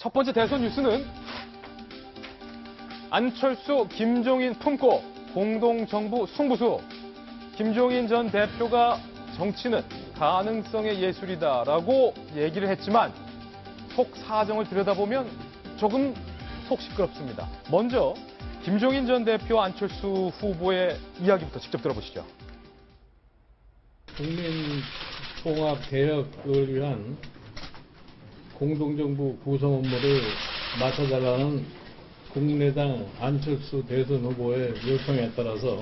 첫 번째 대선 뉴스는 안철수, 김종인 품고 공동정부 승부수. 김종인 전 대표가 정치는 가능성의 예술이다라고 얘기를 했지만 속 사정을 들여다보면 조금 속 시끄럽습니다. 먼저 김종인 전 대표 안철수 후보의 이야기부터 직접 들어보시죠. 국민통합개혁을 위한 공동정부 구성 업무를 맡아달라는 국민의당 안철수 대선 후보의 요청에 따라서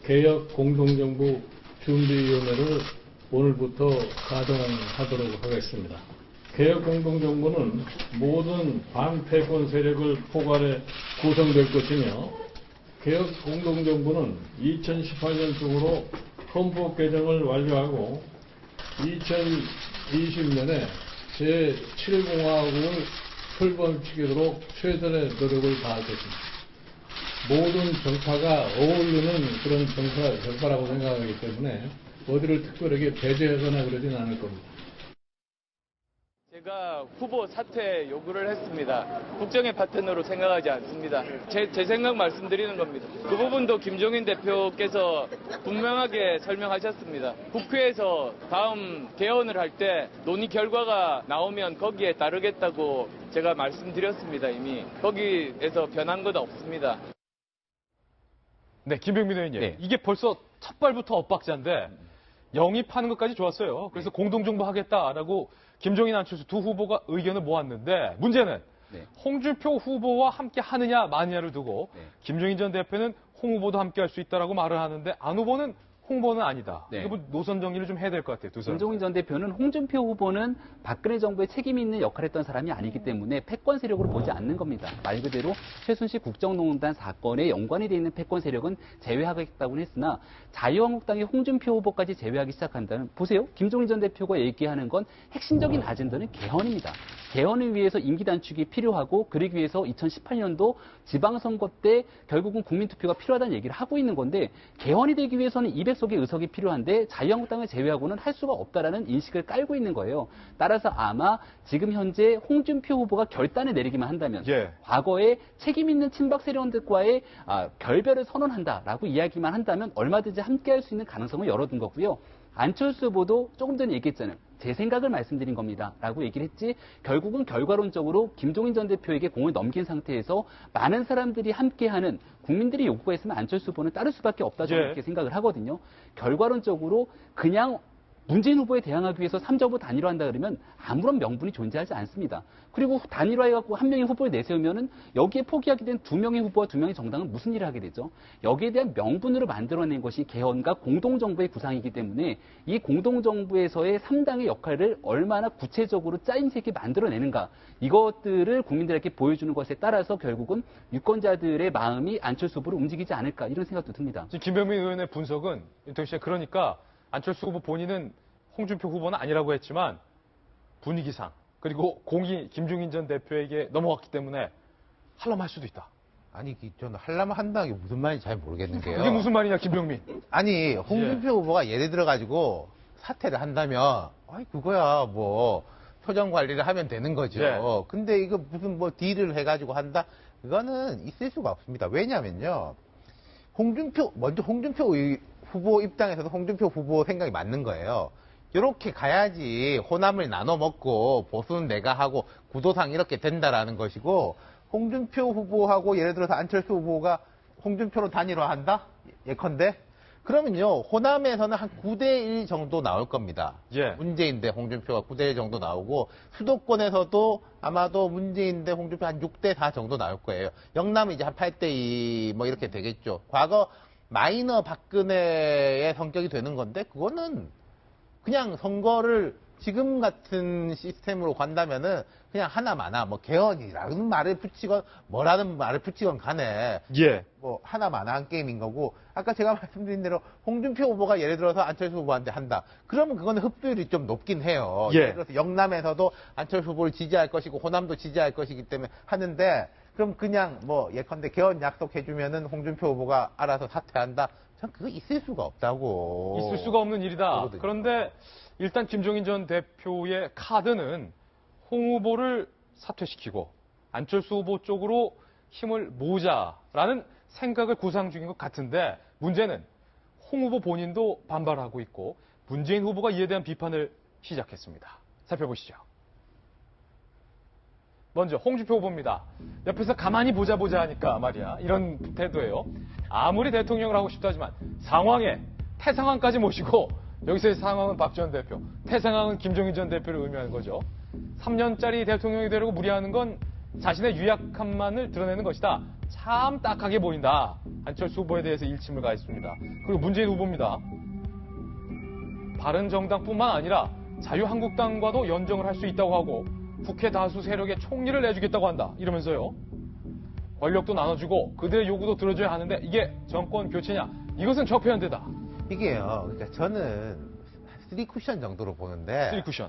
개혁 공동정부 준비위원회를 오늘부터 가동하도록 하겠습니다. 개혁 공동정부는 모든 반패권 세력을 포괄해 구성될 것이며 개혁 공동정부는 2018년 중으로 헌법 개정을 완료하고 2020년에 제7공화국을 출범시키도록 최선의 노력을 다할 것입니다. 모든 정파가 어울리는 그런 정파라고 생각하기 때문에 어디를 특별하게 배제하거나 그러진 않을 겁니다. 제가 후보 사퇴 요구를 했습니다. 국정의 파트너로 생각하지 않습니다. 제 생각 말씀드리는 겁니다. 그 부분도 김종인 대표께서 분명하게 설명하셨습니다. 국회에서 다음 개헌을 할 때 논의 결과가 나오면 거기에 따르겠다고 제가 말씀드렸습니다. 이미 거기에서 변한 건 없습니다. 네, 김병민 의원님. 네. 이게 벌써 첫 발부터 엇박자인데 영입하는 것까지 좋았어요. 그래서 공동정부 하겠다라고 김종인, 안철수 두 후보가 의견을 모았는데 문제는 홍준표 후보와 함께 하느냐 마느냐를 두고 김종인 전 대표는 홍 후보도 함께 할 수 있다라고 말을 하는데 안 후보는 홍 후보는 아니다. 네. 이거 뭐 노선 정리를 좀 해야 될 것 같아요. 두 사람. 김종인 전 대표는 홍준표 후보는 박근혜 정부에 책임 있는 역할을 했던 사람이 아니기 때문에 패권 세력으로 보지 않는 겁니다. 말 그대로 최순실 국정농단 사건에 연관이 돼 있는 패권 세력은 제외하겠다고는 했으나 자유한국당의 홍준표 후보까지 제외하기 시작한다면 보세요. 김종인 전 대표가 얘기하는 건 핵심적인 아젠다는 개헌입니다. 개헌을 위해서 임기 단축이 필요하고 그러기 위해서 2018년도 지방선거 때 결국은 국민투표가 필요하다는 얘기를 하고 있는 건데 개헌이 되기 위해서는 200석의 의석이 필요한데 자유한국당을 제외하고는 할 수가 없다라는 인식을 깔고 있는 거예요. 따라서 아마 지금 현재 홍준표 후보가 결단을 내리기만 한다면 과거에 책임 있는 친박 세력들과의 결별을 선언한다라고 이야기만 한다면 얼마든지 함께할 수 있는 가능성을 열어둔 거고요. 안철수 후보도 조금 전에 얘기했잖아요. 제 생각을 말씀드린 겁니다. 라고 얘기를 했지 결국은 결과론적으로 김종인 전 대표에게 공을 넘긴 상태에서 많은 사람들이 함께하는 국민들이 요구가 있으면 안철수 후보는 따를 수밖에 없다 저는 이렇게 생각을 하거든요. 결과론적으로 그냥 문재인 후보에 대항하기 위해서 3정부 단일화한다 그러면 아무런 명분이 존재하지 않습니다. 그리고 단일화해갖고 한 명의 후보를 내세우면은 여기에 포기하게 된 2명의 후보와 2명의 정당은 무슨 일을 하게 되죠? 여기에 대한 명분으로 만들어낸 것이 개헌과 공동정부의 구상이기 때문에 이 공동정부에서의 3당의 역할을 얼마나 구체적으로 짜임새있게 만들어내는가 이것들을 국민들에게 보여주는 것에 따라서 결국은 유권자들의 마음이 안철수 후보로 움직이지 않을까 이런 생각도 듭니다. 지금 김병민 의원의 분석은 윤택 씨가 그러니까 안철수 후보 본인은 홍준표 후보는 아니라고 했지만 분위기상 그리고 공이 김종인 전 대표에게 넘어갔기 때문에 하려면 할 수도 있다. 아니, 저는 하려면 한다는 게 무슨 말인지 잘 모르겠는 게요. 그게 무슨 말이냐, 김병민. 아니, 홍준표 후보가 예를 들어가지고 사퇴를 한다면, 아이, 그거야, 뭐, 표정 관리를 하면 되는 거죠. 근데 이거 무슨 뭐 딜을 해가지고 한다? 이거는 있을 수가 없습니다. 왜냐면요. 먼저 홍준표 후보 입장에서도 홍준표 후보 생각이 맞는 거예요. 이렇게 가야지 호남을 나눠 먹고 보수는 내가 하고 구도상 이렇게 된다라는 것이고 홍준표 후보하고 예를 들어서 안철수 후보가 홍준표로 단일화한다? 예컨대? 그러면요 호남에서는 한 9대1 정도 나올 겁니다. 문재인 대 홍준표가 9대1 정도 나오고 수도권에서도 아마도 문재인 대 홍준표 한 6대4 정도 나올 거예요. 영남은 이제 한 8대2 뭐 이렇게 되겠죠. 과거 마이너 박근혜의 성격이 되는 건데 그거는 그냥 선거를 지금 같은 시스템으로 간다면은 그냥 하나마나 뭐 개헌이라는 말을 붙이건 뭐라는 말을 붙이건 간에 뭐 하나마나 한 게임인 거고 아까 제가 말씀드린 대로 홍준표 후보가 예를 들어서 안철수 후보한테 한다. 그러면 그거는 흡수율이 좀 높긴 해요. 예를 들어서 영남에서도 안철수 후보를 지지할 것이고 호남도 지지할 것이기 때문에 하는데 그럼 그냥 뭐 예컨대 개헌 약속해주면은 홍준표 후보가 알아서 사퇴한다. 전 그거 있을 수가 없다고. 있을 수가 없는 일이다. 그러거든요. 그런데 일단 김종인 전 대표의 카드는 홍 후보를 사퇴시키고 안철수 후보 쪽으로 힘을 모으자라는 생각을 구상 중인 것 같은데 문제는 홍 후보 본인도 반발하고 있고 문재인 후보가 이에 대한 비판을 시작했습니다. 살펴보시죠. 먼저 홍준표 후보입니다. 옆에서 가만히 보자 하니까 말이야. 이런 태도예요. 아무리 대통령을 하고 싶다 하지만 상황에 태상황까지 모시고 여기서의 상황은 박 전 대표, 태상황은 김종인 전 대표를 의미하는 거죠. 3년짜리 대통령이 되려고 무리하는 건 자신의 유약함만을 드러내는 것이다. 참 딱하게 보인다. 안철수 후보에 대해서 일침을 가했습니다. 그리고 문재인 후보입니다. 바른정당뿐만 아니라 자유한국당과도 연정을 할 수 있다고 하고 국회 다수 세력의 총리를 내주겠다고 한다. 이러면서요. 권력도 나눠주고 그들의 요구도 들어줘야 하는데 이게 정권 교체냐? 이것은 적폐연대다. 이게요. 그러니까 저는 3쿠션 정도로 보는데 3쿠션.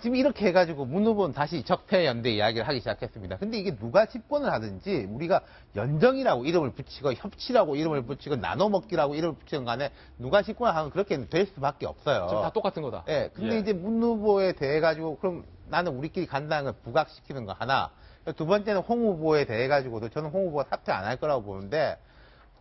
지금 이렇게 해가지고 문 후보는 다시 적폐연대 이야기를 하기 시작했습니다. 근데 이게 누가 집권을 하든지 우리가 연정이라고 이름을 붙이고 협치라고 이름을 붙이고 나눠먹기라고 이름을 붙이는 간에 누가 집권을 하면 그렇게 될 수밖에 없어요. 지금 다 똑같은 거다. 예. 근데 예. 이제 문 후보에 대해 가지고 그럼 나는 우리끼리 간다는 걸 부각시키는 거 하나. 두 번째는 홍 후보에 대해 가지고도 저는 홍 후보가 사퇴 안 할 거라고 보는데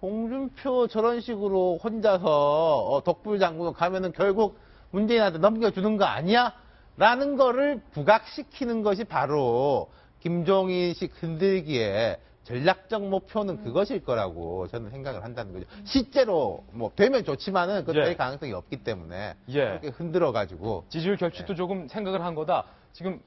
홍준표 저런 식으로 혼자서 독불 장군으로 가면은 결국 문재인한테 넘겨주는 거 아니야? 라는 거를 부각시키는 것이 바로 김종인식 흔들기에 전략적 목표는 그것일 거라고 저는 생각을 한다는 거죠. 실제로 뭐 되면 좋지만은 그 될 예. 가능성이 없기 때문에 예. 그렇게 흔들어 가지고 지지율 결집도 조금 생각을 한 거다. 지금